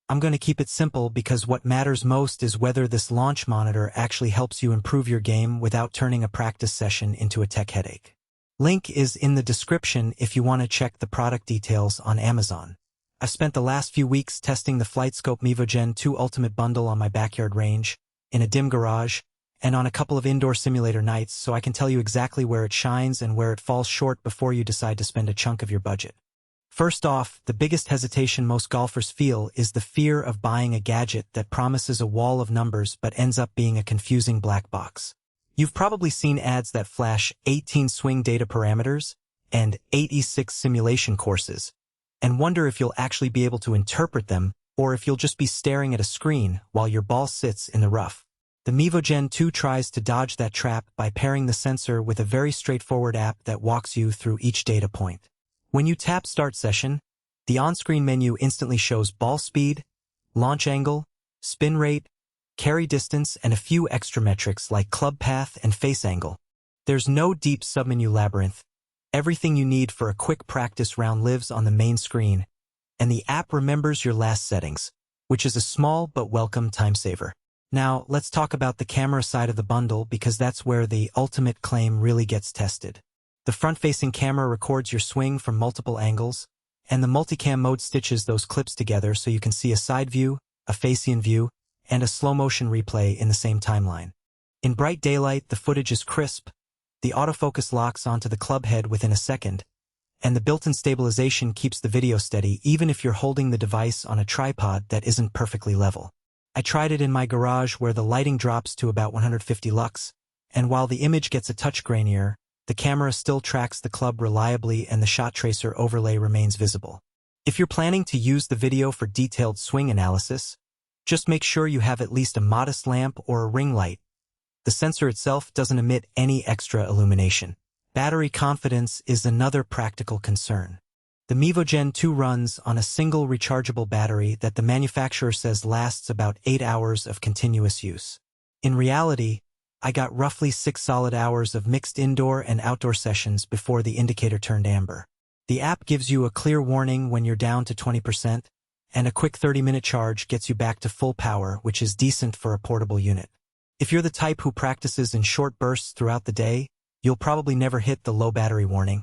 I'm going to keep it simple because what matters most is whether this launch monitor actually helps you improve your game without turning a practice session into a tech headache. Link is in the description if you want to check the product details on Amazon. I've spent the last few weeks testing the FlightScope Mevo Gen2 Ultimate Bundle on my backyard range, in a dim garage, and on a couple of indoor simulator nights, so I can tell you exactly where it shines and where it falls short before you decide to spend a chunk of your budget. First off, the biggest hesitation most golfers feel is the fear of buying a gadget that promises a wall of numbers but ends up being a confusing black box. You've probably seen ads that flash 18 swing data parameters and 86 simulation courses, and wonder if you'll actually be able to interpret them or if you'll just be staring at a screen while your ball sits in the rough. The Mevo Gen2 tries to dodge that trap by pairing the sensor with a very straightforward app that walks you through each data point. When you tap Start Session, the on-screen menu instantly shows ball speed, launch angle, spin rate, carry distance, and a few extra metrics like club path and face angle. There's no deep submenu labyrinth. Everything you need for a quick practice round lives on the main screen, and the app remembers your last settings, which is a small but welcome time saver. Now, let's talk about the camera side of the bundle because that's where the ultimate claim really gets tested. The front-facing camera records your swing from multiple angles, and the multicam mode stitches those clips together so you can see a side view, a Faceian view, and a slow-motion replay in the same timeline. In bright daylight, the footage is crisp, the autofocus locks onto the club head within a second, and the built-in stabilization keeps the video steady even if you're holding the device on a tripod that isn't perfectly level. I tried it in my garage where the lighting drops to about 150 lux, and while the image gets a touch grainier, the camera still tracks the club reliably and the shot tracer overlay remains visible. If you're planning to use the video for detailed swing analysis, just make sure you have at least a modest lamp or a ring light. The sensor itself doesn't emit any extra illumination. Battery confidence is another practical concern. The Mevo Gen2 runs on a single rechargeable battery that the manufacturer says lasts about 8 hours of continuous use. In reality, I got roughly 6 solid hours of mixed indoor and outdoor sessions before the indicator turned amber. The app gives you a clear warning when you're down to 20%, and a quick 30-minute charge gets you back to full power, which is decent for a portable unit. If you're the type who practices in short bursts throughout the day, you'll probably never hit the low battery warning.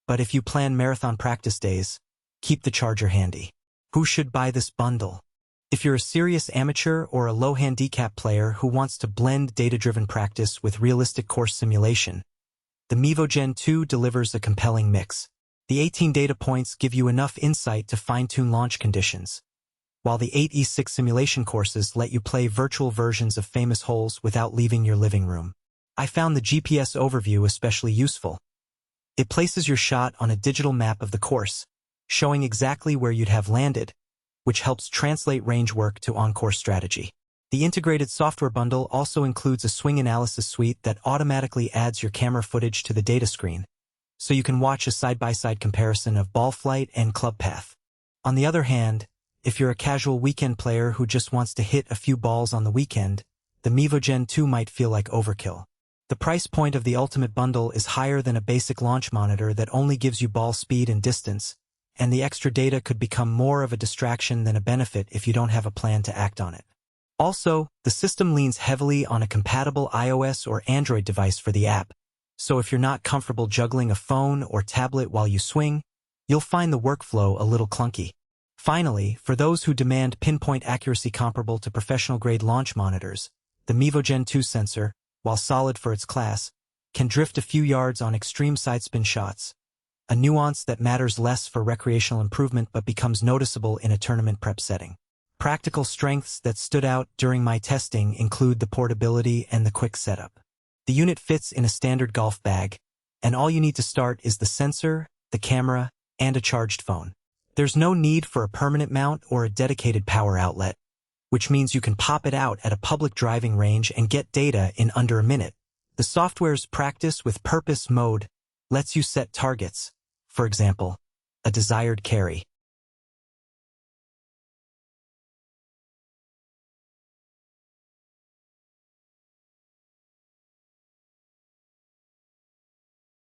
But if you plan marathon practice days, keep the charger handy. Who should buy this bundle? If you're a serious amateur or a low handicap player who wants to blend data-driven practice with realistic course simulation, the Mevo Gen2 delivers a compelling mix. The 18 data points give you enough insight to fine-tune launch conditions, while the 8E6 simulation courses let you play virtual versions of famous holes without leaving your living room. I found the GPS overview especially useful. It places your shot on a digital map of the course, showing exactly where you'd have landed, which helps translate range work to on-course strategy. The integrated software bundle also includes a swing analysis suite that automatically adds your camera footage to the data screen, so you can watch a side-by-side comparison of ball flight and club path. On the other hand, if you're a casual weekend player who just wants to hit a few balls on the weekend, the Mevo Gen2 might feel like overkill. The price point of the Ultimate Bundle is higher than a basic launch monitor that only gives you ball speed and distance, and the extra data could become more of a distraction than a benefit if you don't have a plan to act on it. Also, the system leans heavily on a compatible iOS or Android device for the app, so if you're not comfortable juggling a phone or tablet while you swing, you'll find the workflow a little clunky. Finally, for those who demand pinpoint accuracy comparable to professional-grade launch monitors, the Mevo Gen2 sensor, while solid for its class, can drift a few yards on extreme sidespin shots, a nuance that matters less for recreational improvement but becomes noticeable in a tournament prep setting. Practical strengths that stood out during my testing include the portability and the quick setup. The unit fits in a standard golf bag, and all you need to start is the sensor, the camera, and a charged phone. There's no need for a permanent mount or a dedicated power outlet, which means you can pop it out at a public driving range and get data in under a minute. The software's Practice with Purpose mode lets you set targets, for example, a desired carry,